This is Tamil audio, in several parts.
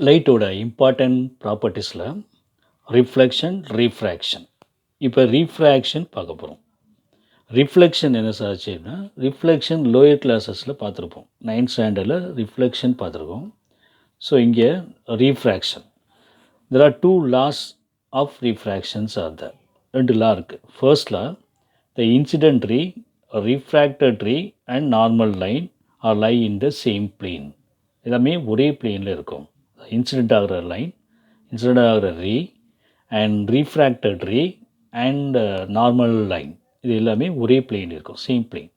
லைட்டோட இம்பார்ட்டன்ட் ப்ராப்பர்ட்டிஸில் ரிஃப்ளெக்ஷன் ரீஃப்ராக்ஷன். இப்போ ரீஃப்ராக்ஷன் பார்க்க போகிறோம். ரிஃப்ளெக்ஷன் என்ன சாச்சுன்னா, ரிஃப்ளெக்ஷன் லோயர் கிளாஸஸில் பார்த்துருப்போம். 9th ஸ்டாண்டர்டில் ரிஃப்ளெக்ஷன் பார்த்துருக்கோம். ஸோ இங்கே refraction. There are two laws of refractions are the ரெண்டு லா இருக்குது. First law, the incident ray, refracted ray and normal line are lie in the same plane. எல்லாமே ஒரே பிளேனில் இருக்கும். இன்சிடென்ட் ஆகிற லைன், இன்சிடென்ட் ஆகிற ray and refracted ray and normal line, இது எல்லாமே ஒரே பிளேன் இருக்கும், same plane.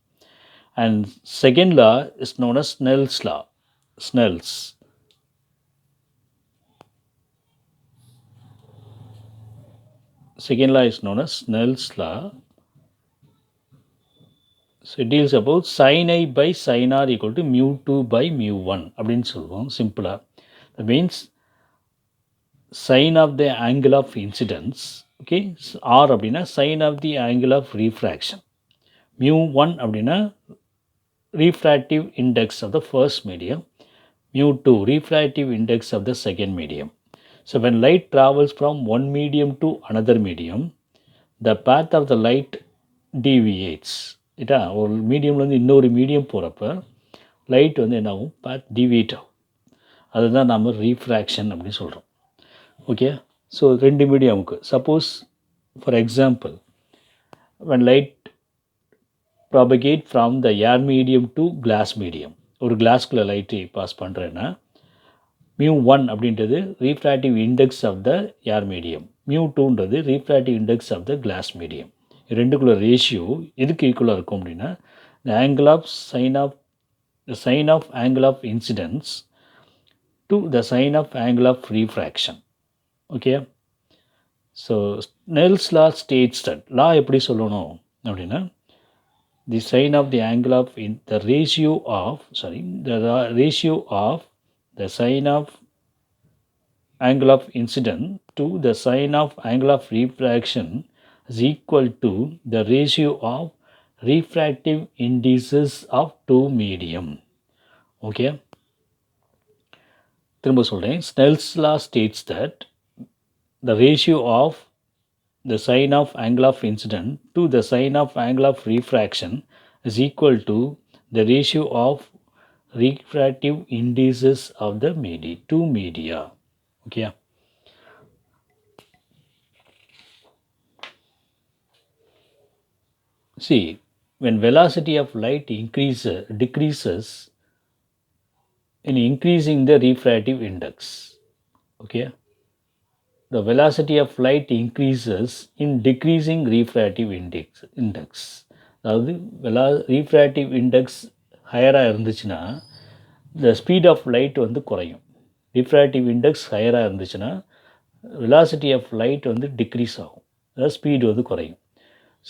And second law is known as Snell's law. Snell's second law is known as Snell's law. So it deals about sin I by sin R equal to mu 2 by mu 1 அப்படின்னு சொல்லுவோம் சிம்பிளாக. That means sin of the angle of incidence, okay, R அப்படின்னா sin of the angle of refraction, mu 1 அப்படின்னா refractive index of the first medium, mu 2 refractive index of the second medium. So when light travels from one medium to another medium, the path of the light deviates. இதா ஒரு மீடியம்லேருந்து இன்னொரு மீடியம் போகிறப்ப லைட் வந்து என்ன ஆகும், பாத் டிவியேட் ஆகும். அதுதான் நம்ம ரீஃப்ராக்ஷன் அப்படின்னு சொல்கிறோம். ஓகே, ஸோ ரெண்டு மீடியமுக்கு suppose for example when light propagate from the air medium to glass medium, ஒரு கிளாஸ்குள்ளே லைட்டு பாஸ் பண்ணுறேன்னா mu 1 அப்படின்றது refractive index of the air medium, mu 2ன்றது refractive index of the glass medium. ரெண்டுக்குள்ள ரேஷியோ எதுக்கு ஈக்குவலாக இருக்கும் அப்படின்னா the angle of sin of angle of incidence to the sin of angle of refraction. Okay, so Snell's law states that, law எப்படி சொல்லணும் அப்படின்னா the sin of the angle of the ratio of the sin of angle of incidence to the sin of angle of refraction is equal to the ratio of refractive indices of two medium. Okay, திரும்ப சொல்கிறேன். Snell's law states that the ratio of the sin of angle of incidence to the sin of angle of refraction is equal to the ratio of refractive indices of the two media. Okay. See, when velocity of light decreases in increasing the refractive index, okay, the velocity of light increases in decreasing refractive index. அதாவது refractive index ஹையராக இருந்துச்சுன்னா the speed of light வந்து குறையும். refractive index ஹையராக இருந்துச்சுன்னா velocity of light வந்து டிக்ரீஸ் ஆகும், அதாவது ஸ்பீடு வந்து குறையும்.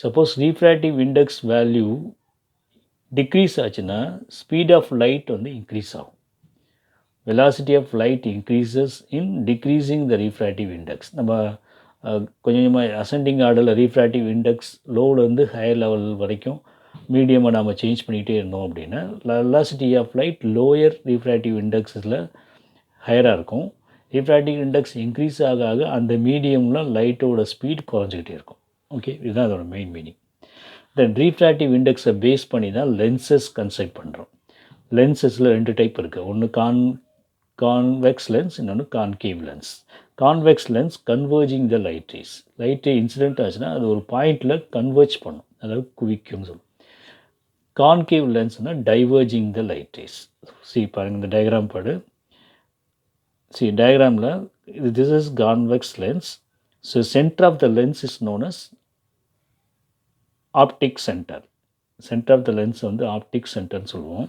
Suppose refractive index value decrease ஆச்சுன்னா ஸ்பீட் ஆஃப் லைட் வந்து இன்க்ரீஸ் ஆகும். Velocity of light increases in decreasing the refractive index. நம்ம கொஞ்சமாக அசெண்டிங் ஆர்டரில் ரீஃப்ராக்டிவ் இண்டெக்ஸ் லோவிலேருந்து ஹையர் லெவல் வரைக்கும் மீடியமாக நம்ம சேஞ்ச் பண்ணிகிட்டே இருந்தோம் அப்படின்னா velocity of light lower refractive இண்டெக்ஸில் ஹையராக இருக்கும். ரீஃப்ராக்டிவ் இண்டெக்ஸ் இன்க்ரீஸ் ஆக ஆக அந்த மீடியமில் லைட்டோட ஸ்பீட் குறைஞ்சிக்கிட்டே இருக்கும். ஓகே, இதுதான் அதோட மெயின் மீனிங். தென் ரீஃப்ராக்டிவ் இண்டெக்ஸை பேஸ் பண்ணி தான் லென்சஸ் கன்ஸ்ட்ரக்ட் பண்ணுறோம். லென்சஸில் ரெண்டு டைப் இருக்குது. ஒன்று கான்வெக்ஸ் லென்ஸ், இன்னொன்று concave lens. Convex lens converging the light rays. Light incident ஆச்சுன்னா அது ஒரு பாயிண்டில் கன்வெர்ஜ் பண்ணும், அதாவது குவிக்கும்னு சொல்லுவோம். கான்கேவ் லென்ஸ்னால் டைவர்ஜிங் த லைட் ரேஸ். பாருங்கள் இந்த டயக்ராம் படு. டயக்ராமில் this is convex lens. So center of the lens is known as optic center. Center of the lens வந்து optic center சொல்லுவோம்.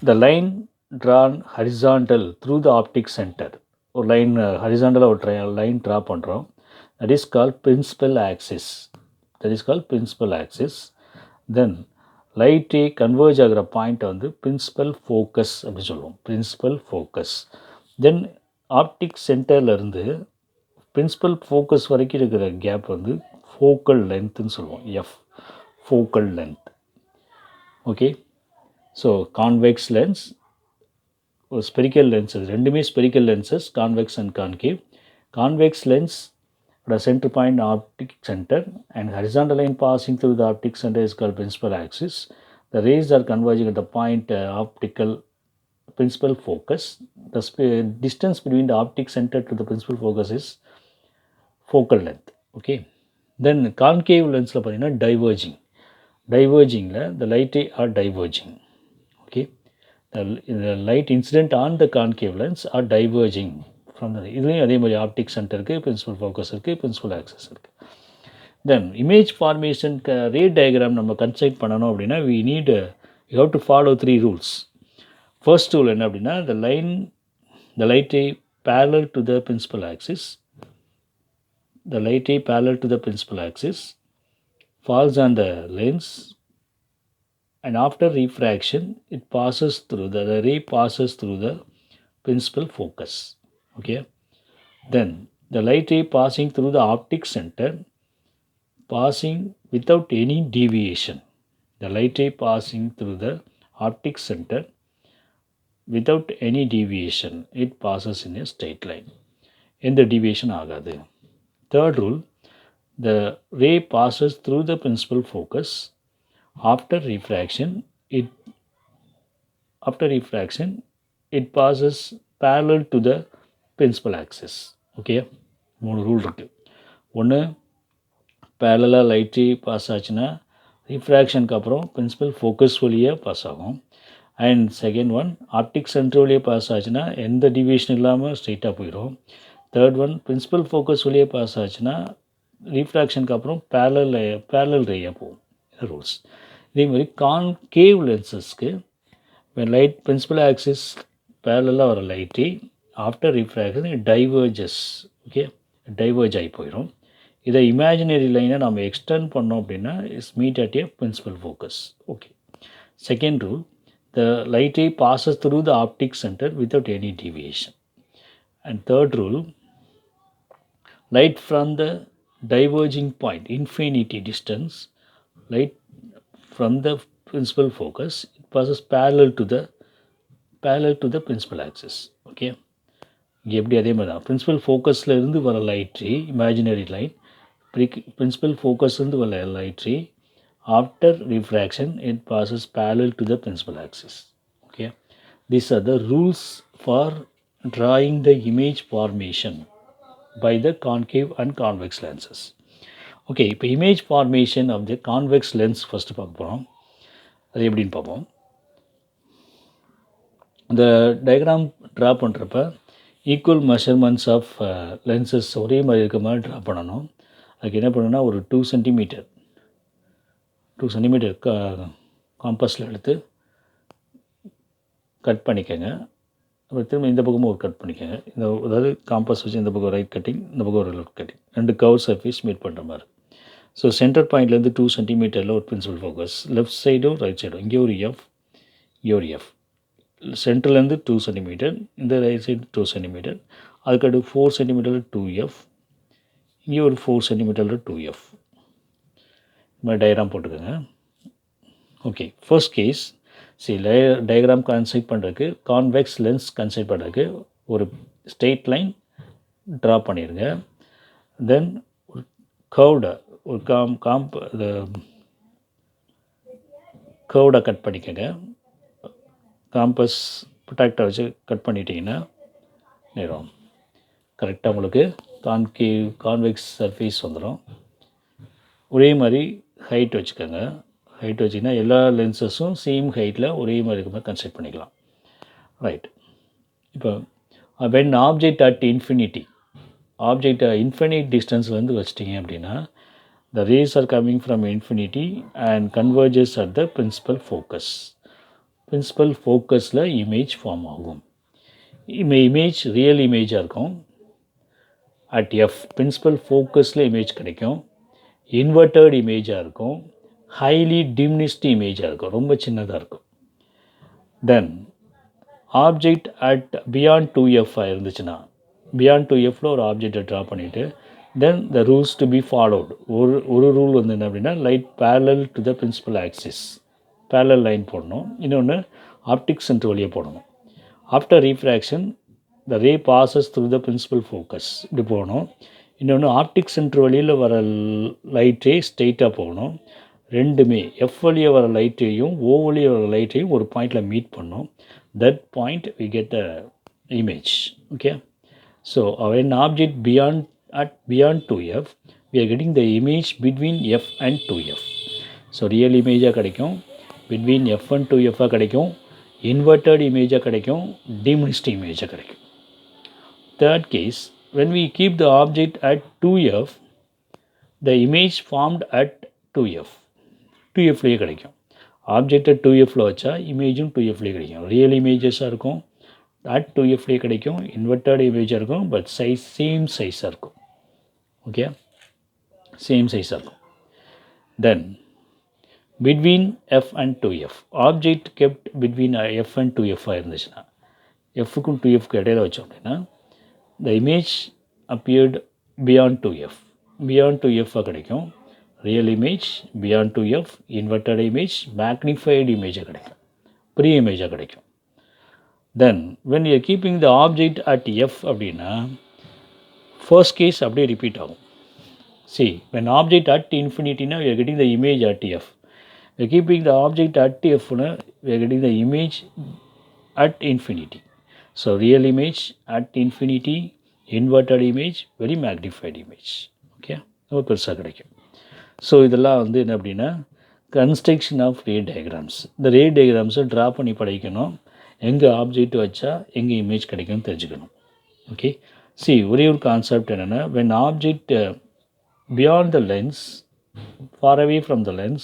The line drawn horizontal through the optic center, ஒரு லைன் ஹரிசாண்டலாக ஒரு லைன் ட்ரா பண்ணுறோம். that is called principal axis. Then லைட்டே கன்வர்ஜ் ஆகிற பாயிண்ட்டை வந்து பிரின்சிபல் ஃபோக்கஸ் அப்படின்னு சொல்லுவோம். Principal focus. தென் ஆப்டிக் சென்டர்லேருந்து பிரின்சிபல் ஃபோக்கஸ் வரைக்கும் இருக்கிற கேப் வந்து ஃபோக்கல் லென்த்துன்னு சொல்லுவோம். Focal length. Okay, so convex lens ஒரு ஸ்பெரிக்கல் லென்சஸ் ரெண்டுமே spherical lenses convex and concave. Convex lens the center point optic center and horizontal line passing through the optic center is called principal axis. The rays are converging at the point optical principal focus. The distance between the optic center to the principal focus is focal length. Okay. Then concave lens la pathina diverging. Diverging la the light are diverging. Okay. The light incident on the concave lens are diverging from the இதுலேயும் அதே மாதிரி ஆப்டிக் சென்டர் இருக்குது, பிரின்சிபல் ஃபோக்கஸ் இருக்குது, பிரின்சிபல் ஆக்சஸ் இருக்குது. தென் இமேஜ் ஃபார்மேஷனுக்கு ரே டயக்ராம் நம்ம கன்ஸ்ட்ரக்ட் பண்ணணும் அப்படின்னா you have to follow 3 rules. First rule என்ன அப்படின்னா the light ray parallel to the principal axis falls on the lens, and after refraction the ray passes through the principal focus. Okay, then the light ray passing through the optic center passing without any deviation. The light ray passing through the optic center without any deviation, it passes in a straight line. எந்த deviation ஆகாது. Third rule, the ray passes through the principal focus. After refraction, it passes parallel to the principal axis. Okay, 3 rule இருக்குது. ஒன்று, பேரலாக லைட்டு பாஸ் ஆச்சுன்னா ரிஃப்ராக்ஷனுக்கு அப்புறம் பிரின்சிபல் ஃபோக்கஸ் வழியாக பாஸ் ஆகும். And second one, optic centre வழியாக பாஸ் ஆச்சுன்னா எந்த டிவியேஷன் இல்லாமல் ஸ்ட்ரெயிட்டாக போயிடும். தேர்ட் ஒன், பிரின்சிபல் ஃபோக்கஸ் வழியாக பாஸ் ஆச்சுன்னா ரிஃப்ராக்ஷனுக்கு அப்புறம் பேரலல் ரேயாக போகும். ரூல்ஸ். இதே மாதிரி கான்கேவ் லென்சஸ்க்கு லைட் பிரின்சிபல் ஆக்சிஸ் பேரலாக வர light after refraction diverges. Okay, diverge ஆகி போயிடும். இதை இமேஜினரி லைனை நம்ம எக்ஸ்டெண்ட் பண்ணோம் அப்படின்னா is meet at a principal focus. Okay, second rule, the light ray passes through the optic center without any deviation. And third rule, light from the diverging point, infinity distance, light from the principal focus, it passes parallel to the principal axis. Okay, இங்கே எப்படி அதே மாதிரி தான் பிரின்சிபல் ஃபோக்கஸில் இருந்து வர லைட்ரி இமேஜினரி லைன், பிரின்சிபல் ஃபோக்கஸ்லேருந்து வர light ray after refraction it passes parallel to the principal axis. Okay, these are the rules for drawing the image formation by the concave and convex lenses. Okay, இப்போ image formation of the convex lens first பார்க்க போகிறோம். அது எப்படின்னு பார்ப்போம். இந்த டயக்ராம் ட்ரா பண்ணுறப்ப ஈக்குவல் மெஷர்மெண்ட்ஸ் ஆஃப் லென்சஸ் ஒரே மாதிரி இருக்க மாதிரி ட்ரா பண்ணணும். அதுக்கு என்ன பண்ணணும்னா ஒரு 2 சென்டிமீட்டர் காம்பஸில் எடுத்து கட் பண்ணிக்கோங்க. அப்புறம் திரும்ப இந்த பக்கமும் ஒரு கட் பண்ணிக்கோங்க. அதாவது காம்பஸ் வச்சு இந்த பக்கம் ரைட் கட்டிங், இந்த பக்கம் ஒரு left cutting, 2 curve surface meet பண்ணுற மாதிரி. ஸோ சென்டர் பாயிண்ட்லேருந்து 2 சென்டிமீட்டரில் ஒரு பிரின்சிபல் ஃபோக்கஸ், லெஃப்ட் சைடும் ரைட் சைடும், இங்கே ஒரு எஃப், இங்கே ஒரு எஃப். சென்டர்லேருந்து 2 சென்டிமீட்டர், இந்த ரைட் சைடு 2 சென்டிமீட்டர், அதுக்கடுத்து 4 சென்டிமீட்டரில் 2F, இங்கே ஒரு 4 சென்டிமீட்டரில் 2F. இந்த மாதிரி டயக்ராம் போட்டுக்கோங்க. Okay, first case diagram construct பண்ணுறதுக்கு, கான்வெக்ஸ் லென்ஸ் கன்ஸ்ட்ரக்ட் பண்ணுறதுக்கு ஒரு ஸ்ட்ரெயிட் லைன் ட்ரா பண்ணிடுங்க. தென் ஒரு கர்வ்டை கர்வ்டை கட் பண்ணிக்கோங்க. காம்பஸ் ப்ரொடெக்டரை வச்சு கட் பண்ணிட்டீங்கன்னா நேரம் கரெக்டாக உங்களுக்கு கான்வெக்ஸ் சர்ஃபேஸ் வந்துடும். ஒரே மாதிரி ஹைட் வச்சுக்கோங்க. ஹைட் வச்சிங்கன்னா எல்லா லென்சஸும் சேம் ஹைட்டில் ஒரே மாதிரி இருக்க மாதிரி கன்ஸ்ட்ரக்ட் பண்ணிக்கலாம். ரைட். இப்போ வென் ஆப்ஜெக்ட் அட் இன்ஃபினிட்டி டிஸ்டன்ஸ்லேருந்து வச்சிட்டிங்க அப்படின்னா the rays are coming from infinity and converges at the principal focus. பிரின்சிபல் ஃபோக்கஸில் இமேஜ் ஃபார்ம் ஆகும். இமேஜ் ரியல் இமேஜாக இருக்கும். அட் எஃப் பிரின்சிபல் ஃபோக்கஸில் இமேஜ் கிடைக்கும். இன்வெர்டட் இமேஜாக இருக்கும். ஹைலி டிமினிஸ்ட் இமேஜாக இருக்கும், ரொம்ப சின்னதாக இருக்கும். தென் ஆப்ஜெக்ட் அட் பியாண்ட் 2F இருந்துச்சுன்னா, பியாண்ட் 2Fல ஒரு ஆப்ஜெக்டை ட்ரா பண்ணிவிட்டு then the rules to be followed. ஒரு ரூல் வந்து என்ன அப்படின்னா light parallel to the principal axis. parallel line போடணும், இன்னொன்று ஆப்டிக் சென்டர் வழியாக போடணும். After refraction the ray passes through the principal focus இப்படி போகணும். இன்னொன்று ஆப்டிக் சென்டர் வழியில் வர லைட்டே ஸ்ட்ரெயிட்டாக போகணும். ரெண்டுமே எஃப் வழியாக வர லைட்டையும் ஓ வழியாக வர லைட்டையும் ஒரு பாயிண்டில் மீட் பண்ணோம். That point we get a image. Okay, so when object beyond 2f we are getting the image between f and 2f. ஸோ ரியல் இமேஜாக கிடைக்கும், between f and 2f கிடைக்கும், inverted இமேஜாக கிடைக்கும், diminished இமேஜாக கிடைக்கும். Third case, when we keep the object at 2f the image formed at 2fலேயே கிடைக்கும். ஆப்ஜெக்டை 2fல வச்சா இமேஜும் 2fலேயே கிடைக்கும். ரியல் இமேஜஸாக இருக்கும், at 2fலேயே கிடைக்கும், இன்வெர்டட் இமேஜாக இருக்கும், பட் சைஸ் சேம் சைஸாக இருக்கும். ஓகே, சேம் சைஸாக இருக்கும். தென் between f and 2f object kept between f and 2f இருந்துச்சுன்னா, fக்கும் 2fக்கு இடையில வச்சோம் அப்படின்னா the image appeared beyond 2f beyond 2f கிடைக்கும். Real image beyond 2f, inverted image, magnified இமேஜாக கிடைக்கும், ப்ரீ இமேஜாக கிடைக்கும். Then when you are keeping the object at f அப்படின்னா ஃபர்ஸ்ட் கேஸ் அப்படியே ரிப்பீட் ஆகும். See, when object at infinity we are getting the image at f. We are keeping the object at f we are getting the image at infinity. So real image at infinity, inverted image, very magnified image. Okay, ரொம்ப பெருசாக கிடைக்கும். ஸோ இதெல்லாம் வந்து என்ன அப்படின்னா கன்ஸ்ட்ரக்ஷன் ஆஃப் ரே டயக்ராம்ஸ். இந்த ரே டயக்ராம்ஸை ட்ரா பண்ணி படிக்கணும், எங்கே ஆப்ஜெக்ட் வச்சா எங்கே இமேஜ் கிடைக்கும்னு தெரிஞ்சுக்கணும். ஓகே, சி ஒரே ஒரு கான்செப்ட் என்னென்னா, when object beyond the lens, far away from the lens,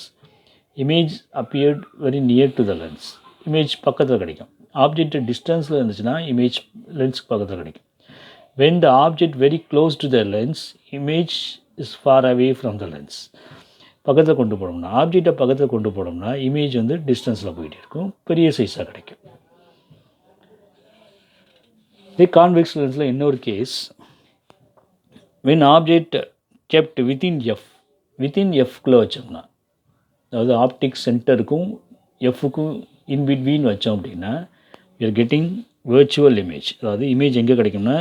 image appeared very near to the lens. Image பக்கத்தில் கிடைக்கும். ஆப்ஜெக்ட் டிஸ்டன்ஸில் இருந்துச்சுன்னா இமேஜ் லென்ஸ்க்கு பக்கத்தில் கிடைக்கும். when the object very close to the lens, image is far away from the lens. பக்கத்தில் கொண்டு போனோம்னா, ஆப்ஜெக்டை பக்கத்தில் கொண்டு போனோம்னா இமேஜ் வந்து டிஸ்டன்ஸில் போயிட்டு இருக்கும், பெரிய சைஸாக கிடைக்கும். இதே கான்வெக்ஸ் லென்ஸில் இன்னொரு case, when object kept within எஃப்குள்ளே வச்சோம்னா, அதாவது ஆப்டிக் சென்டருக்கும் எஃப்க்கும் இன்பிட்வீன் வச்சோம் அப்படின்னா we are getting virtual image. அதாவது இமேஜ் எங்கே கிடைக்கும்னா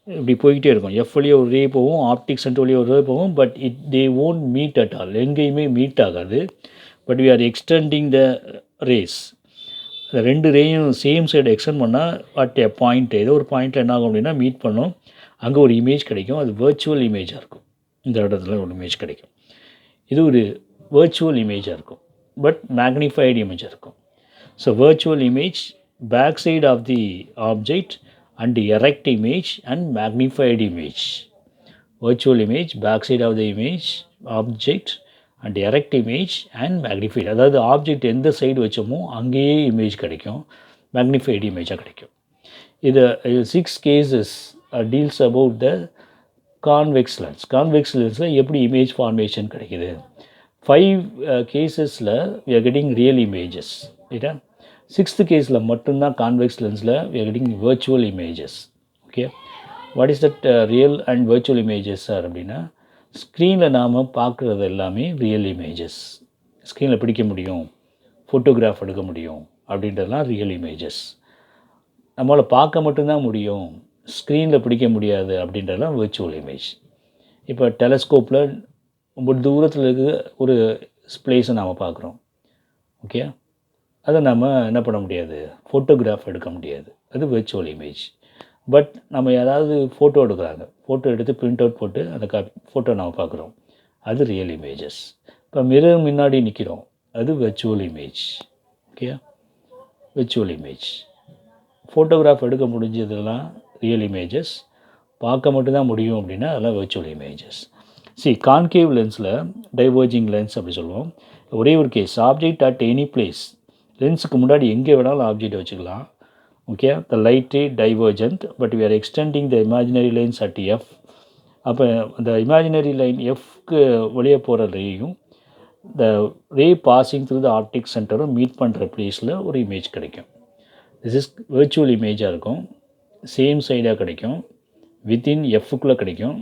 இப்படி போய்கிட்டே இருக்கும். எஃப் வழியாக ஒரு ரே போகும், ஆப்டிக் சென்டர் வழியாக ஒரு ரே போகும், but they won't meet at all, எங்கேயுமே மீட் ஆகாது. But we are extending the rays. இந்த ரெண்டு ரேயும் சேம் சைடு எக்ஸ்டெண்ட் பண்ணால் அட் எ பாயிண்ட், ஏதோ ஒரு பாயிண்ட்டில் என்ன ஆகும் அப்படின்னா மீட் பண்ணோம், அங்கே ஒரு இமேஜ் கிடைக்கும். அது வர்ச்சுவல் இமேஜாக இருக்கும். இந்த இடத்துல ஒரு இமேஜ் கிடைக்கும். இது ஒரு வர்ச்சுவல் இமேஜாக இருக்கும், பட் மேக்னிஃபைடு இமேஜாக இருக்கும். So virtual image, back side of the object and erect image and magnified image. Virtual image, back side of the image, object and erect image and magnified. அதாவது ஆப்ஜெக்ட் எந்த சைடு வச்சோமோ அங்கேயே இமேஜ் கிடைக்கும், மேக்னிஃபைடு இமேஜாக கிடைக்கும். இது 6 cases deals about the convex lens. Convex லென்ஸில் எப்படி இமேஜ் ஃபார்மேஷன் கிடைக்குது. 5 cases we are getting real images. ரைட்டா, 6th கேஸில் மட்டும்தான் கான்வெக்ஸ் லென்ஸில் we are getting virtual images. ஓகே, what is that real and virtual images sir அப்படின்னா, ஸ்க்ரீனில் நாம் பார்க்குறது எல்லாமே ரியல் இமேஜஸ். ஸ்க்ரீனில் பிடிக்க முடியும், ஃபோட்டோகிராஃப் எடுக்க முடியும் அப்படின்றதுலாம் ரியல் இமேஜஸ். நம்மளால் பார்க்க மட்டும்தான் முடியும், ஸ்க்ரீனில் பிடிக்க முடியாது அப்படின்றதுலாம் virtual image. இப்போ டெலஸ்கோப்பில் ரொம்ப தூரத்தில் இருக்க ஒரு பிளேஸை நாம் பார்க்குறோம். ஓகே, அதை நம்ம என்ன பண்ண முடியாது, ஃபோட்டோகிராஃப் எடுக்க முடியாது, அது விர்ச்சுவல் இமேஜ். பட் நம்ம யாராவது ஃபோட்டோ எடுக்கிறாங்க, ஃபோட்டோ எடுத்து பிரிண்ட் அவுட் போட்டு அந்த ஃபோட்டோ நம்ம பார்க்குறோம், அது ரியல் இமேஜஸ். இப்போ மிரர் முன்னாடி நிற்கிறோம், அது virtual image. Okay, virtual image. Photograph எடுக்க முடிஞ்சதெல்லாம் ரியல் இமேஜஸ், பார்க்க மட்டும்தான் முடியும் அப்படின்னா அதெல்லாம் விர்ச்சுவல் இமேஜஸ். கான்கேவ் லென்ஸில் டைவர்ஜிங் லென்ஸ் அப்படி சொல்லுவோம். ஒரே ஒரு case, object at any place, லென்ஸுக்கு முன்னாடி எங்கே வேணாலும் ஆப்ஜெக்ட் வச்சுக்கலாம். Okay, the light ray divergent, but we are extending the imaginary lines at f. அப்போ அந்த இமேஜினரி லைன் எஃப்க்கு வெளியே போகிற ரேயும் the ray passing through the optic சென்டரும் மீட் பண்ணுற பிளேஸில் ஒரு இமேஜ் கிடைக்கும். திஸ் இஸ் விர்ச்சுவல் இமேஜாக இருக்கும், சேம் சைடாக கிடைக்கும், வித்தின் எஃப்க்குள்ளே கிடைக்கும்,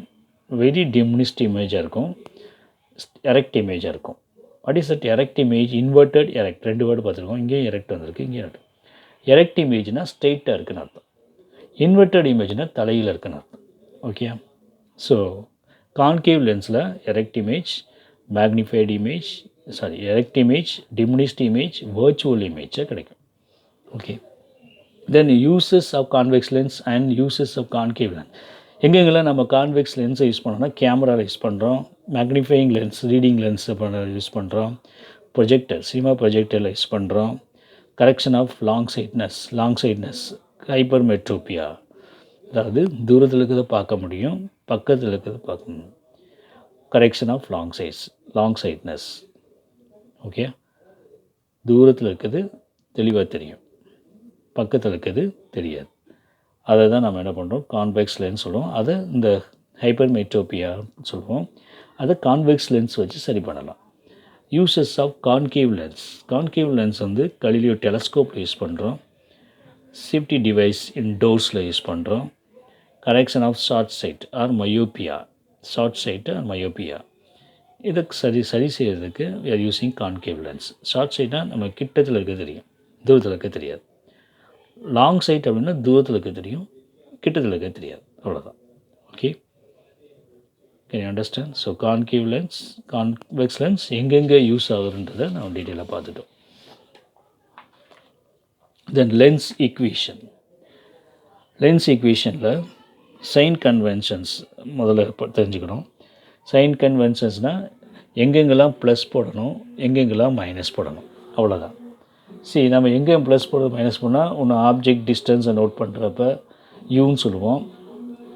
வெரி டிமினிஸ்ட் இமேஜாக இருக்கும், எரெக்ட் இமேஜாக இருக்கும். What is that erect image? Inverted erect, 2 word பார்த்துருக்கோம். இங்கேயும் எரெக்ட் வந்திருக்கு, இங்கேயும் எரெக்ட். எரெக்ட் இமேஜ்னால் ஸ்ட்ரெயிட்டாக இருக்குன்னு அர்த்தம். இன்வெர்டட் இமேஜ்னால் தலையில் இருக்குன்னு அர்த்தம். ஓகே. ஸோ கான்கேவ் லென்ஸில் erect image, magnified image, erect image, diminished image, virtual இமேஜாக கிடைக்கும். Okay. Then uses of convex lens and uses of concave lens. எங்கெங்கெல்லாம் நம்ம கான்வெக்ஸ் லென்ஸை யூஸ் பண்ணோம்னா, கேமராவில் யூஸ் பண்ணுறோம், magnifying lens, reading lens use பண்ணுறோம், ப்ரொஜெக்டர், சினிமா ப்ரொஜெக்டரில் யூஸ் பண்ணுறோம், correction of long sightness, hypermetropia, அதாவது தூரத்தில் இருக்கிறத பார்க்க முடியும், பக்கத்தில் இருக்கிறத பார்க்க முடியும், correction of long sightness. Okay. தூரத்தில் இருக்கிறது தெளிவாக தெரியும், பக்கத்தில் இருக்கிறது தெரியாது. அதை தான் நம்ம என்ன பண்ணுறோம், கான்வெக்ஸ் லென்ஸ் சொல்லுவோம். அதை இந்த ஹைப்பர்மெட்ரோபியா சொல்லுவோம். அதை கான்வெக்ஸ் லென்ஸ் வச்சு சரி பண்ணலாம். யூசஸ் ஆஃப் கான்கேவ் லென்ஸ் வந்து கலிலியோ டெலஸ்கோப்பில் யூஸ் பண்ணுறோம், சேஃப்டி டிவைஸ் இன்டோர்ஸில் யூஸ் பண்ணுறோம், correction of short sight or myopia, இதை சரி செய்கிறதுக்கு we are using concave lens. Short சைட்னால் நம்ம கிட்டத்தில் இருக்க தெரியும், தூரத்தில் இருக்க தெரியாது. லாங் சைட் அப்படின்னா தூரத்தில் இருக்க தெரியும், கிட்டத்தில் இருக்க தெரியாது, அவ்வளோதான். Okay. Can you understand? So concave lens, convex lens எங்கெங்கே யூஸ் ஆகுதுன்றதை நம்ம டீட்டெயிலாக பார்த்துட்டோம். தென் லென்ஸ் ஈக்குவேஷனில் சைன் கன்வென்ஷன்ஸ் முதல்ல தெரிஞ்சுக்கணும். சைன் கன்வென்ஷன்ஸ்னால் எங்கெங்கெல்லாம் ப்ளஸ் போடணும், எங்கெங்கெல்லாம் மைனஸ் போடணும், அவ்வளோதான். சரி, நம்ம எங்கே ப்ளஸ் போட மைனஸ் பண்ணால் ஒன்று ஆப்ஜெக்ட் டிஸ்டன்ஸை நோட் பண்ணுறப்ப யூன்னு சொல்லுவோம்,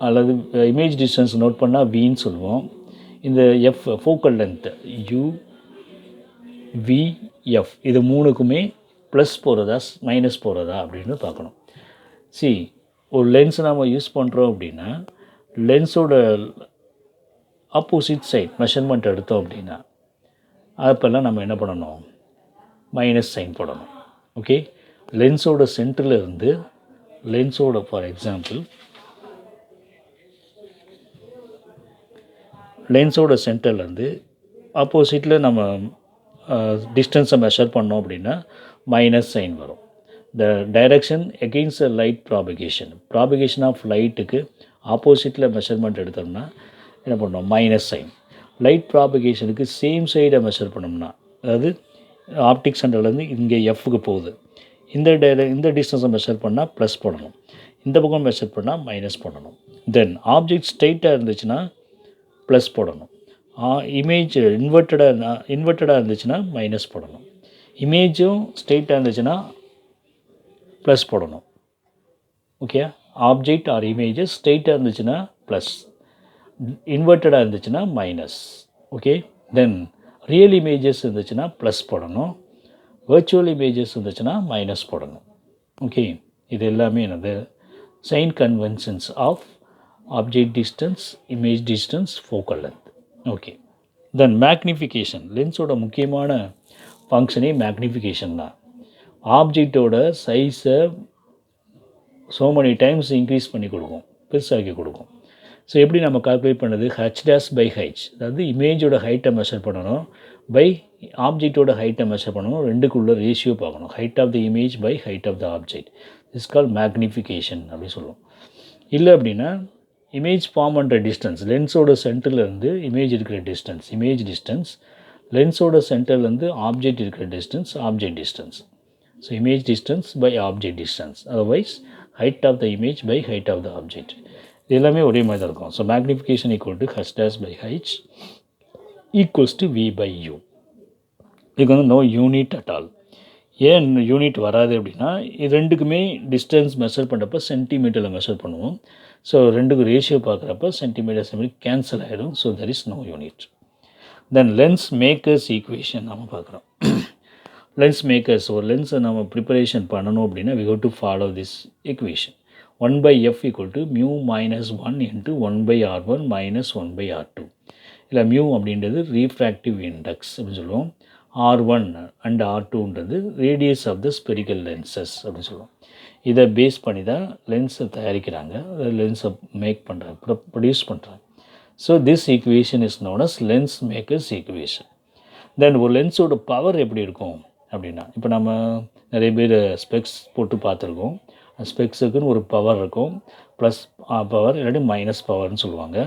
அல்லது இமேஜ் டிஸ்டன்ஸ் நோட் பண்ணால் வின்னு சொல்லுவோம். இந்த F focal length you V F, இது மூணுக்குமே ப்ளஸ் போகிறதா மைனஸ் போகிறதா அப்படின்னு பார்க்கணும். சரி, ஒரு லென்ஸ் நம்ம யூஸ் பண்ணுறோம் அப்படின்னா லென்ஸோட ஆப்போசிட் சைட் மெஷர்மெண்ட் எடுத்தோம் அப்படின்னா அப்போல்லாம் நம்ம என்ன பண்ணணும், மைனஸ் சைன் போடணும். ஓகே. லென்ஸோட சென்டரில் இருந்து ஃபார் எக்ஸாம்பிள் லென்ஸோட சென்டர்லேருந்து ஆப்போசிட்டில் நம்ம டிஸ்டன்ஸை மெஷர் பண்ணோம் அப்படின்னா மைனஸ் சைன் வரும். The direction against the light propagation of லைட்டுக்கு ஆப்போசிட்டில் மெஷர்மெண்ட் எடுத்தோம்னா என்ன பண்ணோம், மைனஸ் சைன். லைட் ப்ராபகேஷனுக்கு சேம் சைடை மெஷர் பண்ணோம்னா, அதாவது ஆப்டிக் சென்டர்லேருந்து இங்கே எஃப்க்கு போகுது, இந்த டிஸ்டன்ஸை மெஷர் பண்ணால் ப்ளஸ் போடணும், இந்த பக்கம் மெஷர் பண்ணால் மைனஸ் போடணும். தென் ஆப்ஜெக்ட் ஸ்ட்ரெயிட்டாக இருந்துச்சுன்னா ப்ளஸ் போடணும், இமேஜ் இன்வெர்ட்டடாக இருந்துச்சுன்னா மைனஸ் போடணும், இமேஜும் ஸ்ட்ரெயிட்டாக இருந்துச்சுன்னா ப்ளஸ் போடணும். ஓகே. ஆப்ஜெக்ட் ஆர் இமேஜஸ் ஸ்ட்ரெயிட்டாக இருந்துச்சுன்னா ப்ளஸ், இன்வெர்ட்டடாக இருந்துச்சுன்னா minus. Okay. Then real images இருந்துச்சுன்னா ப்ளஸ் போடணும், வர்ச்சுவல் இமேஜஸ் இருந்துச்சுன்னா மைனஸ் போடணும். ஓகே. இது எல்லாமே என்னது, sign conventions of object distance, image distance, focal length. Okay. Then magnification. லென்ஸோட முக்கியமான ஃபங்க்ஷனே மேக்னிஃபிகேஷன் தான். ஆப்ஜெக்டோட சைஸை ஸோ மெனி டைம்ஸ் இன்க்ரீஸ் பண்ணி கொடுக்கும், பெருசாக்கி கொடுக்கும். ஸோ எப்படி நம்ம கால்குலேட் பண்ணுறது, h'/h, அதாவது இமேஜோட ஹைட்டை மெஷர் பண்ணணும் பை ஆப்ஜெக்டோட ஹைட்டை மெஷர் பண்ணணும், ரெண்டுக்குள்ள ரேஷியோ பார்க்கணும், height of the image by height of the object. Is call magnification அப்படின்னு சொல்லுவோம். இல்லை அப்படின்னா இமேஜ் ஃபார்ம் பண்ணுற டிஸ்டன்ஸ், லென்ஸோட சென்டர்லேருந்து இமேஜ் இருக்கிற டிஸ்டன்ஸ், இமேஜ் டிஸ்டன்ஸ், லென்ஸோட சென்டர்லேருந்து ஆப்ஜெக்ட் இருக்கிற distance, object distance. So image distance by object distance, otherwise height of the image by height of the object. இது எல்லாமே ஒரே மாதிரி தான் இருக்கும். So magnification equal to h'/h equals to v/u. இதுக்கு வந்து நோ யூனிட் அட் ஆல். ஏன் யூனிட் வராது அப்படின்னா, இது ரெண்டுக்குமே டிஸ்டன்ஸ் மெஷர் பண்ணுறப்ப சென்டிமீட்டரில் மெஷர் பண்ணுவோம். ஸோ ரெண்டுக்கும் ரேஷியோ பார்க்குறப்ப சென்டிமீட்டர் கேன்சல் ஆகிடும். So there is no unit. Then lens makers equation நம்ம பார்க்குறோம். லென்ஸ் மேக்கர்ஸ், ஒரு லென்ஸை நம்ம ப்ரிப்பரேஷன் பண்ணணும் அப்படின்னா we have to follow this equation. 1/f equal to mu minus 1 into 1/r1 minus 1/r2. இல்லை மியூ அப்படின்றது ரீஃப்ராக்டிவ் இண்டெக்ஸ் அப்படின்னு சொல்லுவோம். R1 அண்ட் R2ன்றது radius of the spherical lenses அப்படின்னு சொல்லுவோம். இதை பேஸ் பண்ணி தான் லென்ஸை தயாரிக்கிறாங்க, லென்ஸை மேக் பண்ணுறாங்க, ப்ரொடியூஸ் பண்ணுறாங்க. So this equation is known as lens makers equation. Then ஒரு லென்ஸோட பவர் எப்படி இருக்கும் அப்படின்னா, இப்போ நம்ம நிறைய பேர் ஸ்பெக்ஸ் போட்டு பார்த்துருக்கோம். ஸ்பெக்ஸுக்குன்னு ஒரு பவர் இருக்கும். ப்ளஸ் பவர் இல்லாட்டி மைனஸ் பவர்னு சொல்லுவாங்க.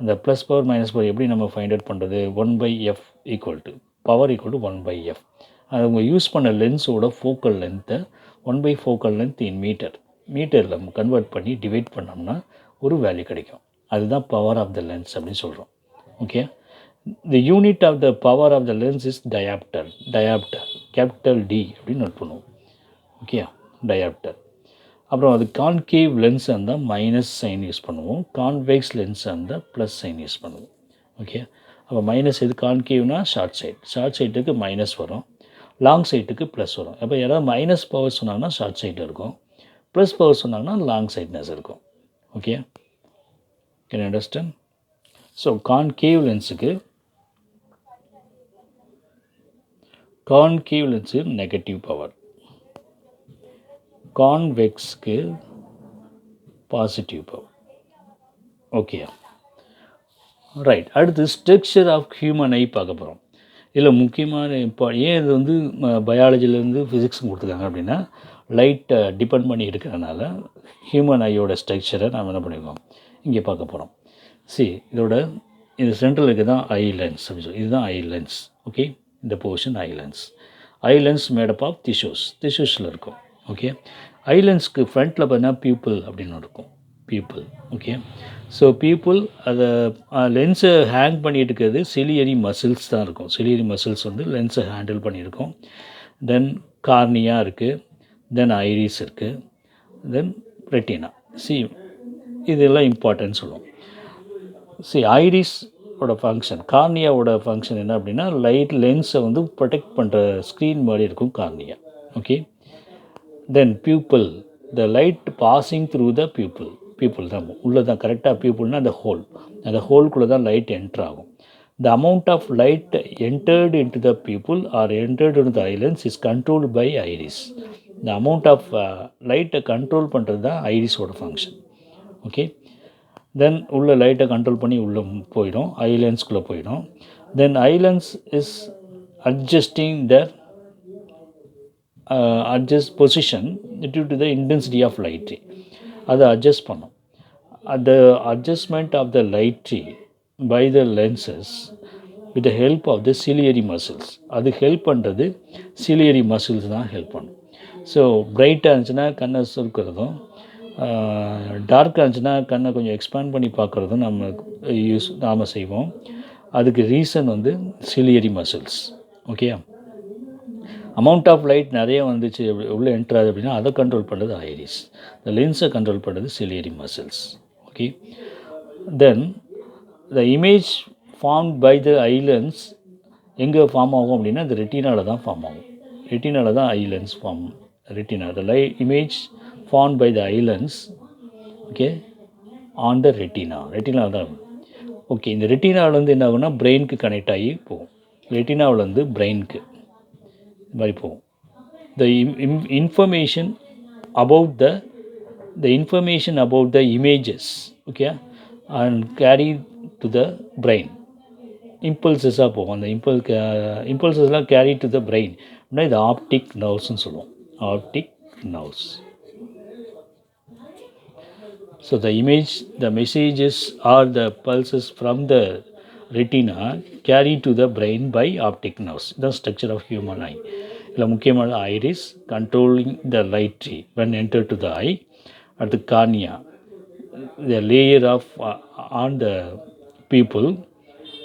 அந்த ப்ளஸ் பவர் மைனஸ் பவர் எப்படி நம்ம ஃபைண்ட் அவுட் பண்ணுறது? 1/f equal to power equal to 1/f. அது அவங்க யூஸ் பண்ண லென்ஸோட ஃபோக்கல் லென்த்தை 1 ஃபோக்கல் லென்த் இன் மீட்டரில் நம்ம கன்வெர்ட் பண்ணி டிவைட் பண்ணோம்னா ஒரு வேல்யூ கிடைக்கும். அதுதான் பவர் ஆஃப் த லென்ஸ் அப்படின்னு சொல்கிறோம். Okay, the unit of the power of the lens is dioptre. Capital D அப்படின்னு நோட் பண்ணுவோம். Okay, dioptre. அப்புறம் அது கான்கேவ் லென்ஸ் இருந்தால் மைனஸ் சைன் யூஸ் பண்ணுவோம். கான்வெக்ஸ் லென்ஸ் இருந்தால் ப்ளஸ் சைன் யூஸ் பண்ணுவோம். ஓகே, அப்போ மைனஸ் எது? கான்கேவ்னா ஷார்ட் சைட்டுக்கு மைனஸ் வரும், லாங் சைட்டுக்கு ப்ளஸ் வரும். அப்போ யாராவது மைனஸ் பவர் சொன்னாங்கன்னா ஷார்ட் சைட்டில் இருக்கும், ப்ளஸ் பவர் சொன்னாங்கன்னா லாங் சைட்னஸ் இருக்கும். Okay, can you understand? So concave லென்ஸுக்கு நெகட்டிவ் பவர், கான்வெக்ஸ்க்கு பாசிட்டிவ் பவர். Okay, right. அடுத்து ஸ்ட்ரக்சர் ஆஃப் ஹியூமன் ஐ பார்க்க போகிறோம். இதில் முக்கியமான இப்போ ஏன் இது வந்து பயாலஜிலேருந்து ஃபிசிக்ஸ் கொடுத்துருக்காங்க அப்படின்னா, லைட்டை டிபெண்ட் பண்ணி இருக்கிறதுனால ஹியூமன் ஐயோட ஸ்ட்ரக்சரை நாம் என்ன பண்ணியிருக்கோம் இங்கே பார்க்க போகிறோம். இதோட இது சென்ட்ரல் இருக்குது தான் ஐ லென்ஸ் அப்படின்னு சொல்லி, இதுதான் ஐ லென்ஸ். ஓகே, இந்த portion eye lens made up of டிஷ்யூஸில் இருக்கும். ஓகே, ஐ லென்ஸ்க்கு ஃப்ரண்ட்டில் பார்த்தீங்கன்னா பியூப்பிள் அப்படின்னு இருக்கும். ஓகே, ஸோ பியூப்பிள் அதை லென்ஸை ஹேங் பண்ணிட்டு இருக்கிறது சிலியரி மசில்ஸ் தான் இருக்கும். சிலியரி மசில்ஸ் வந்து லென்ஸை ஹேண்டில் பண்ணியிருக்கோம். தென் கார்னியா இருக்குது, தென் ஐரிஸ் இருக்குது, தென் ரெட்டினா. இதெல்லாம் இம்பார்ட்டன்ட் சொல்லுவோம். ஐரிஸோட ஃபங்க்ஷன், கார்னியாவோட ஃபங்க்ஷன் என்ன அப்படின்னா, லென்ஸை வந்து ப்ரொடெக்ட் பண்ணுற ஸ்க்ரீன் மாதிரி இருக்கும் cornea. Okay, then pupil, the light passing through the pupil தான் உள்ளே தான் கரெக்டாக. பியூப்பிள்னால் அந்த ஹோல்குள்ளே தான் லைட் என்ட்ரு ஆகும். The amount of light entered into the pupil or entered into the eye lens is controlled by iris. இந்த அமௌண்ட் ஆஃப் லைட்டை கண்ட்ரோல் பண்ணுறது தான் ஐரிஸோட ஃபங்க்ஷன். ஓகே, தென் உள்ள லைட்டை கண்ட்ரோல் பண்ணி உள்ளே போயிடும், ஐ லென்ஸ்குள்ளே போயிடும். Then eye lens is adjusting the position due to the intensity of light ray. அதை அட்ஜஸ்ட் பண்ணும். the adjustment of the light ray by the lenses with the help of the ciliary muscles. அது ஹெல்ப் பண்ணுறது ciliary muscles தான் ஹெல்ப் பண்ணும். ஸோ பிரைட்டாக இருந்துச்சுன்னா கண்ணை சுருக்கிறதும், டார்க்காக இருந்துச்சுன்னா கண்ணை கொஞ்சம் எக்ஸ்பேண்ட் பண்ணி பார்க்குறதும் நாம் செய்வோம். அதுக்கு ரீசன் வந்து ciliary muscles. Okay, amount of light நிறைய வந்துச்சு உள்ளே என்ட்ராது அப்படின்னா அதை கண்ட்ரோல் பண்ணுறது ஐரிஸ், இந்த லென்ஸை கண்ட்ரோல் பண்ணுறது ciliary muscles. Okay, then the image formed by the eye lens எங்கே ஃபார்ம் ஆகும் அப்படின்னா இந்த ரெட்டினாவில் தான் ஃபார்ம் ஆகும். ரெட்டினாவில் தான் eye lens form. Retina, the image formed by the eye lens, okay, on the ரெட்டினாவில் தான். ஓகே, இந்த ரெட்டினாவிலேருந்து என்ன ஆகும்னா பிரெயினுக்கு கனெக்ட் ஆகி போகும். ரெட்டினாவிலேருந்து பிரெயினுக்கு இது மாதிரி போகும். the information about the images, okay, and carry to the brain. இம்பல்சஸாக போகும். அந்த இம்பல்சஸ்லாம் கேரி டு த பிரெயின் அப்படின்னா இது ஆப்டிக் நர்வ்ஸ்ன்னு சொல்லுவோம். Optic nerves. So the messages or the pulses from the retina carry to the brain by optic nerves. The structure of human eye. இதில் முக்கியமான iris controlling the light ray when entered to the eye. At the cornea, the layer of on the pupil,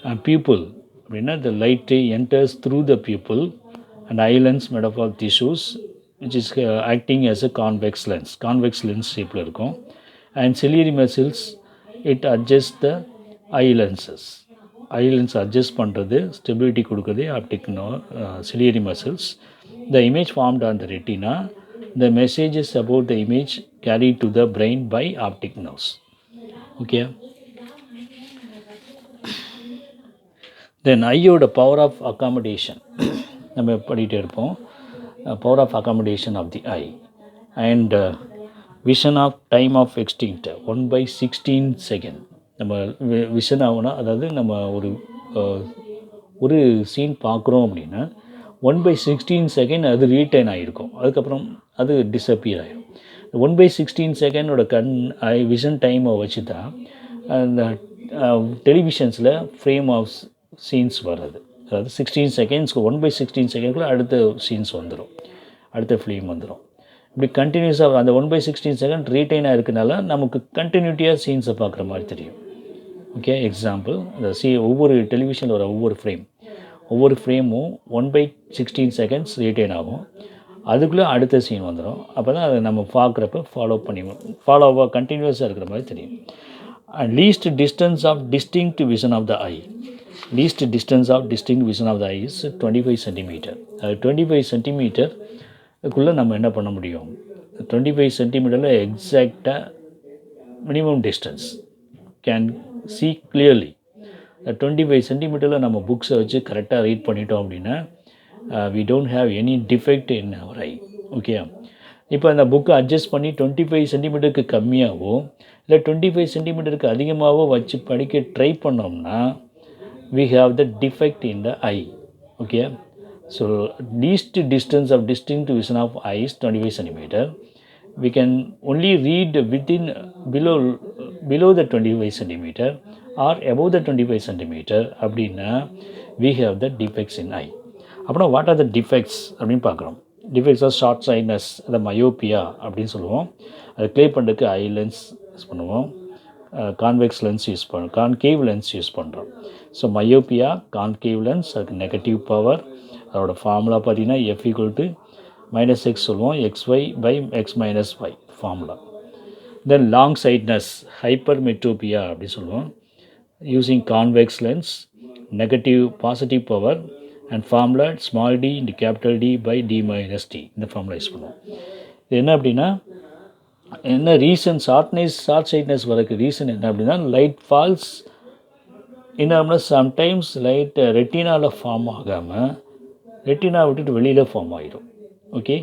and pupil அப்படின்னா the light ray enters through the pupil and eye lens made up of tissues which is acting as a convex lens ஷேப்பில் இருக்கும். And ciliary muscles, it adjusts the eye lenses. I lens adjust பண்ணுறது, ஸ்டெபிலிட்டி கொடுக்குறது optic ciliary muscles. The image formed on the retina, the messages about the image carried to the brain by optic nerves. Okay. Then ஐயோட பவர் ஆஃப் அக்காமடேஷன் நம்ம படிகிட்டே இருப்போம். Power of accommodation of the eye and vision of time of extinct 1/16 second. நம்ம விஷன் ஆகுனா, அதாவது நம்ம ஒரு ஒரு சீன் பார்க்குறோம் அப்படின்னா 1/16 செகண்ட் அது ரீட்டைன் ஆகிருக்கும், அதுக்கப்புறம் அது டிஸப்பியர் ஆகிடும். 1/16 செகண்டோட விஷன் டைமை வச்சு தான் அந்த டெலிவிஷன்ஸில் ஃப்ரேம் ஆஃப் சீன்ஸ் வர்றது. அதாவது 16 செகண்ட்ஸ்க்கு 1/16 செகண்ட்குள்ளே அடுத்த சீன்ஸ் வந்துடும், அடுத்த ஃபிலிம் வந்துடும். இப்படி கண்டினியூஸாக அந்த 1/16 செகண்ட் ரீட்டைனாக இருக்கனால நமக்கு கண்டினியூட்டியாக சீன்ஸை பார்க்குற மாதிரி தெரியும். ஓகே, எக்ஸாம்பிள் அந்த ஒவ்வொரு டெலிவிஷனில் வர ஒவ்வொரு ஃப்ரேமும் 1/16 செகண்ட்ஸ் ரீட்டைன் ஆகும், அதுக்குள்ளே அடுத்த சீன் வந்துடும். அப்போ தான் அதை நம்ம பார்க்குறப்ப ஃபாலோவாக கண்டினியூஸாக இருக்கிற மாதிரி தெரியும். And least distance of distinct vision of the eye is 25 centimetre. அது 25 சென்டிமீட்டருக்குள்ளே நம்ம என்ன பண்ண முடியும், 25 சென்டிமீட்டரில் எக்ஸாக்டாக minimum distance can see clearly. 25 சென்டிமீட்டரில் நம்ம புக்ஸை வச்சு கரெக்டாக ரீட் பண்ணிட்டோம் அப்படின்னா we don't have any defect in our eye. Okay, இப்போ அந்த புக்கை அட்ஜஸ்ட் பண்ணி 25 சென்டிமீட்டருக்கு கம்மியாகவோ இல்லை 25 சென்டிமீட்டருக்கு அதிகமாகவோ வச்சு படிக்க ட்ரை பண்ணோம்னா we have the defect in the eye. Okay, so least distance of distinct vision of eye is 25 centimeter. We can only read within below the 25 centimeter or above the 25 centimeter அப்படின்னா we have the defects in eye. அப்படின்னா வாட் ஆர் த டிஃபெக்ட்ஸ் அப்படின்னு பார்க்குறோம். டிஃபெக்ட்ஸ் ஆஃப் ஷார்ட் சைட்னஸ், அதை மயோப்பியா அப்படின்னு சொல்லுவோம். அதை க்ளே பண்ணுறதுக்கு ஐ லென்ஸ் யூஸ் பண்ணுவோம், convex lens concave lens use பண்ணுறோம். ஸோ மயோப்பியா, கான்கேவ் லென்ஸ், அதுக்கு நெகட்டிவ் பவர், அதோட ஃபார்முலா பார்த்தீங்கன்னா F -x சொல்லுவோம், xy/x - y ஃபார்முலா. தென் லாங் சைட்னஸ், ஹைப்பர்மெட்ரோபியா அப்படி சொல்லுவோம், using convex lens, negative positive power and formula small d into capital D by D - T. இந்த ஃபார்முலா யூஸ் பண்ணுவோம். இது என்ன அப்படின்னா, என்ன ரீசன் ஷார்ட் சைட்னஸ் வரக்கு ரீசன் என்ன அப்படின்னா, லைட் ஃபால்ஸ் என்ன சம்டைம்ஸ் லைட் ரெட்டினாவில் ஃபார்ம் ஆகாமல் ரெட்டினா விட்டுட்டு வெளியில் ஃபார்ம் ஆகிடும். ஓகே,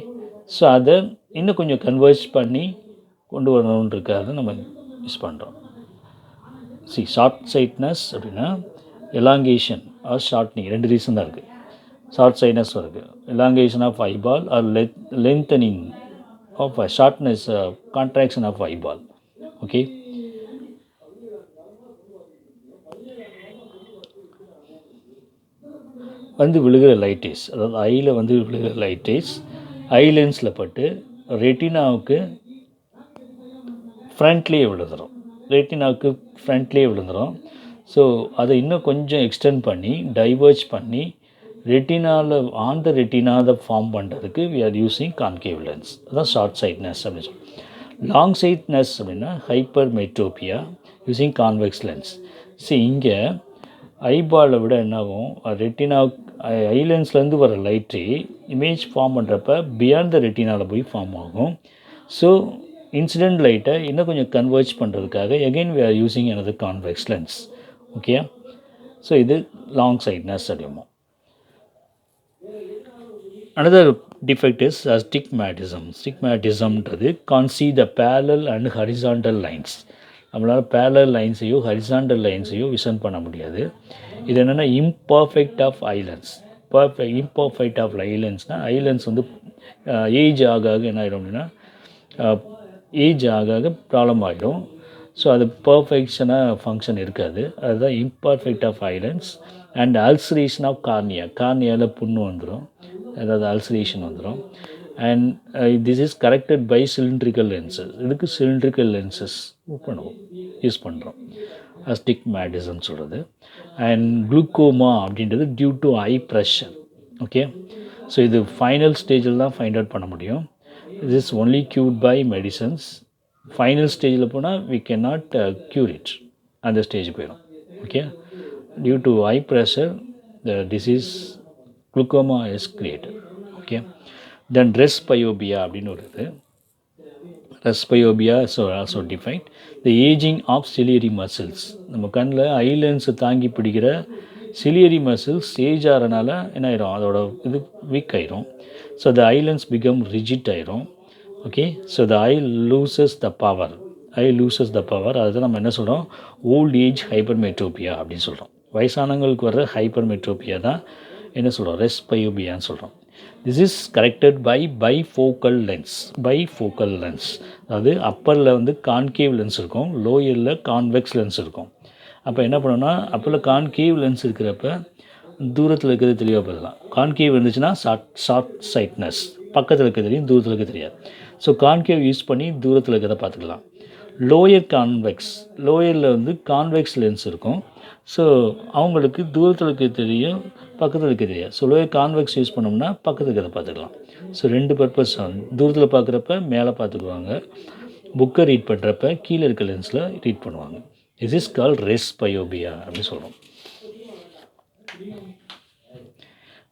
ஸோ அதை இன்னும் கொஞ்சம் கன்வெர்ஸ் பண்ணி கொண்டு வரணுன்றதுக்காக நம்ம யூஸ் பண்ணுறோம். ஷார்ட் சைட்னஸ் அப்படின்னா எலாங்கேஷன் ஆர் ஷார்ட்னிங், ரெண்டு ரீசன் தான் இருக்குது. ஷார்ட் சைட்னஸ் இருக்குது, elongation of eyeball or lengthening of shortness, contraction of eyeball. Okay, வந்து விழுகிற லைட்டேஸ், அதாவது ஐயில் வந்து விழுகிற லைட்டேஸ் ஐ லென்ஸில் பட்டு ரெட்டினாவுக்கு ஃப்ரண்ட்லேயே விழுந்துடும். ஸோ அதை இன்னும் கொஞ்சம் எக்ஸ்டெண்ட் பண்ணி டைவர்ஜ் பண்ணி ரெட்டினாவில் ஆன் ரெட்டினாவை ஃபார்ம் பண்ணுறதுக்கு we are using concave lens. அதுதான் ஷார்ட் சைட்னஸ் அப்படின்னு சொல்லி. லாங் சைட்னஸ் அப்படின்னா hypermetropia using convex lens. இங்கே ஐபாலை விட என்னாகும், ரெட்டினா ஐலென்ஸ்லேருந்து வர லைட்டு இமேஜ் ஃபார்ம் பண்ணுறப்ப பியாண்ட் த ரெட்டினாவில் போய் ஃபார்ம் ஆகும். ஸோ இன்சிடென்ட் லைட்டை இன்னும் கொஞ்சம் கன்வெர்ஜ் பண்ணுறதுக்காக again we are using another convex lens. Okay, so இது லாங் சைட்னஸ் அப்படிமோ. another defect is astigmatism. Astigmatismன்றது can't see the parallel and horizontal lines. நம்மளால் பேரலல் லைன்ஸையோ ஹரிசாண்டல் லைன்ஸையோ விஷன் பண்ண முடியாது. இது என்னென்னா imperfect of eye lens. Imperfect of ஐலன்ஸ்னால் ஐலன்ஸ் வந்து ஏஜ் ஆக என்ன ஆகிடும் அப்படின்னா, ஏஜ் ஆக ப்ராப்ளம் ஆகிடும். ஸோ அது பர்ஃபெக்ஷனாக ஃபங்க்ஷன் இருக்காது. அதுதான் imperfect of eye lens. And ulceration of கார்னியாவில் புண்ணு வந்துடும், அதாவது அல்சரேஷன் வந்துடும். And this is corrected by cylindrical lenses. இதுக்கு சிலிண்ட்ரிக்கல் லென்சஸ் யூஸ் பண்ணுறோம், அஸ்டிக்மேட்டிசம் சொல்கிறது. அண்ட் குளுக்கோமா அப்படின்றது due to eye pressure. Okay, so இது ஃபைனல் ஸ்டேஜில் தான் ஃபைண்ட் அவுட் பண்ண முடியும். இது is only cured by medicines. Final ஸ்டேஜில் போனால் we can not cure it, அந்த ஸ்டேஜ் போயிடும். Okay, due to eye pressure the disease glaucoma is created. Okay, then presbyopia அப்படின்னு ஒரு இது. Presbyopia also defined the ageing of ciliary muscles. நம்ம கண்ணில் ஐலென்ஸை தாங்கி பிடிக்கிற சிலியரி மசில்ஸ் ஏஜ் ஆகிறனால என்ன ஆயிரும், அதோட இது வீக் ஆயிரும். So the silence become rigid ஆயிரும். Okay, so the I loses the power. அதுதான் நம்ம என்ன சொல்கிறோம், ஓல்ட் ஏஜ் ஹைப்பர்மெட்ரோபியா அப்படின்னு சொல்கிறோம். வயசானவங்களுக்கு வர்ற ஹைப்பர்மெட்ரோபியா தான் என்ன சொல்கிறோம், ரெஸ்ட் பயோபியான்னு சொல்கிறோம். This is corrected by bifocal lens. Bifocal lens அதாவது அப்பரில் வந்து கான்கேவ் லென்ஸ் இருக்கும், லோயரில் கான்வெக்ஸ் லென்ஸ் இருக்கும். அப்போ என்ன பண்ணோன்னா அப்பரில் கான்கேவ் லென்ஸ் இருக்கிறப்ப தூரத்தில் இருக்கிறது தெளிவாக பார்க்கலாம். கான்கேவ் இருந்துச்சுன்னா ஷார்ட் சைட்னஸ், பக்கத்தில் இருக்க தெரியும், தூரத்தில் இருக்க தெரியாது. ஸோ கான்கேவ் யூஸ் பண்ணி தூரத்தில் இருக்கிறத பார்த்துக்கலாம். லோயர் கான்வெக்ஸ், லோயரில் வந்து கான்வெக்ஸ் லென்ஸ் இருக்கும். ஸோ அவங்களுக்கு தூரத்தில் இருக்க தெரியும், பக்கத்தில் இருக்க தெரியாது. ஸோ லோயர் கான்வெக்ஸ் யூஸ் பண்ணோம்னா பக்கத்தில் இருக்கிறத பார்த்துக்கலாம். So 2 purpose. தூரத்தில் பார்க்குறப்ப மேலே பார்த்துக்குவாங்க, புக்கை ரீட் பண்ணுறப்ப கீழே இருக்க லென்ஸில் ரீட் பண்ணுவாங்க. திஸ் இஸ் கால் ரெஸ்ட் பயோபியா அப்படின்னு சொல்கிறோம்.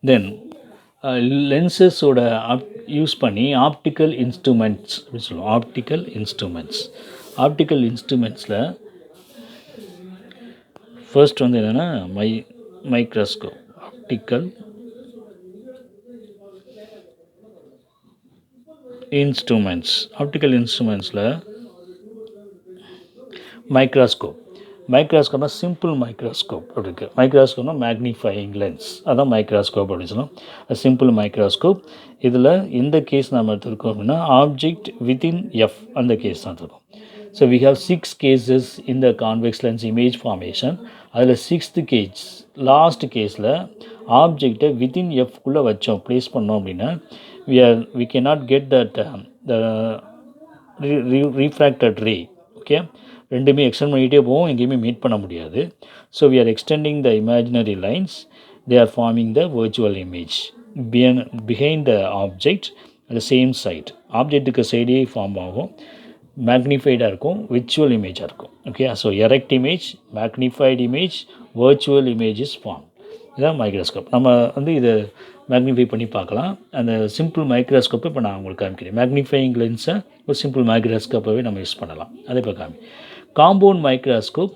தென் லென்சஸோட யூஸ் பண்ணி ஆப்டிக்கல் இன்ஸ்ட்ருமெண்ட்ஸ் அப்படின்னு சொல்லுவோம். ஆப்டிக்கல் இன்ஸ்ட்ருமெண்ட்ஸில் ஃபர்ஸ்ட் வந்து என்னென்னா மைக்ரோஸ்கோப். ஆப்டிக்கல் இன்ஸ்ட்ருமெண்ட்ஸில் மைக்ரோஸ்கோப்னா சிம்பிள் மைக்ரோஸ்கோப் அப்படி இருக்குது. மைக்ரோஸ்கோப்னா மேக்னிஃபையிங் லென்ஸ், அதான் மைக்ரோஸ்கோப் அப்படின்னு சொல்லணும். Simple microscope. இதில் எந்த கேஸ் நம்ம எடுத்துருக்கோம் அப்படின்னா ஆப்ஜெக்ட் வித்தின் எஃப் அந்த கேஸ் தான் எடுத்துருக்கோம். So we have 6 cases in the convex lens image formation. அதில் 6th case லாஸ்ட் கேஸில் ஆப்ஜெக்டை வித்தின் எஃப்குள்ளே வச்சோம், ப்ளேஸ் பண்ணோம் அப்படின்னா we cannot get that the refracted ray. Okay, ரெண்டுமே எக்ஸ்டெண்ட் பண்ணிகிட்டே போவோம், எங்கேயுமே மீட் பண்ண முடியாது. So we are extending the imaginary lines, they are forming the virtual image behind the object at the same side. ஆப்ஜெக்ட்டுக்கு சைடே ஃபார்ம் ஆகும், மேக்னிஃபைடாக இருக்கும், விர்ச்சுவல் இமேஜாக இருக்கும். Okay, so erect image, magnified image, virtual image is form. இதுதான் மைக்ரோஸ்கோப். நம்ம வந்து இதை மேக்னிஃபை பண்ணி பார்க்கலாம். அந்த சிம்பிள் மைக்ரோஸ்கோப்பை இப்போ நான் உங்களுக்கு காமிக்கிறேன். மேக்னிஃபையிங் லென்ஸை ஒரு சிம்பிள் மைக்ரோஸ்கோப்பாகவே நம்ம யூஸ் பண்ணலாம். அதை இப்போ காம்பவுண்ட் மைக்ரோஸ்கோப்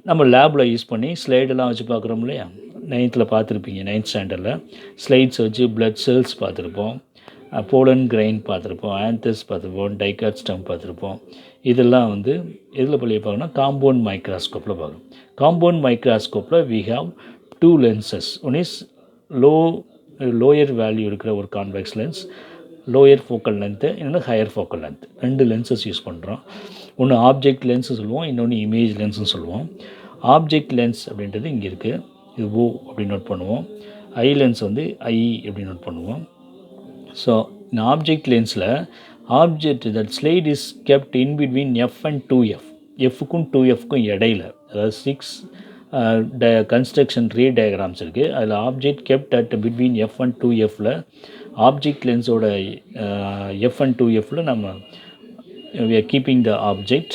நம்ம லேபில் யூஸ் பண்ணி ஸ்லைடெல்லாம் வச்சு பார்க்குறோம் இல்லையா, 9th பார்த்துருப்பீங்க, 9th ஸ்டாண்டர்டில் ஸ்லைட்ஸ் வச்சு பிளட் செல்ஸ் பார்த்துருப்போம், போலன் கிரைன் பார்த்துருப்போம், ஆந்தஸ் பார்த்துருப்போம், டைகாட் ஸ்டம் பார்த்துருப்போம். இதெல்லாம் வந்து எதில் பள்ளியை பார்க்கணும்னா காம்பவுண்ட் மைக்ரோஸ்கோப்பில் பார்க்கணும். காம்பவுண்ட் மைக்ரோஸ்கோப்பில் we have 2 lenses. One is lower value இருக்கிற ஒரு convex lens, lower focal length, இன்னொன்று higher focal length. 2 lenses use பண்ணுறோம். ஒன்று ஆப்ஜெக்ட் லென்ஸு சொல்லுவோம், இன்னொன்று இமேஜ் லென்ஸ்னு சொல்லுவோம். ஆப்ஜெக்ட் லென்ஸ் அப்படின்றது இங்கே இருக்குது, இது ஓ அப்படின்னு நோட் பண்ணுவோம். ஐ லென்ஸ் வந்து ஐ அப்படின்னு நோட் பண்ணுவோம். ஸோ இந்த ஆப்ஜெக்ட் லென்ஸில் object that slide is kept in between F and 2F. எஃப்க்கும் 2Fக்கும் இடையில, அதாவது 6 கன்ஸ்ட்ரக்ஷன் ரே டயக்ராம்ஸ் இருக்குது. அதில் object kept at between F and 2Fல ஆப்ஜெக்ட் லென்ஸோட எஃப் அண்ட் 2Fல நம்ம we are keeping the object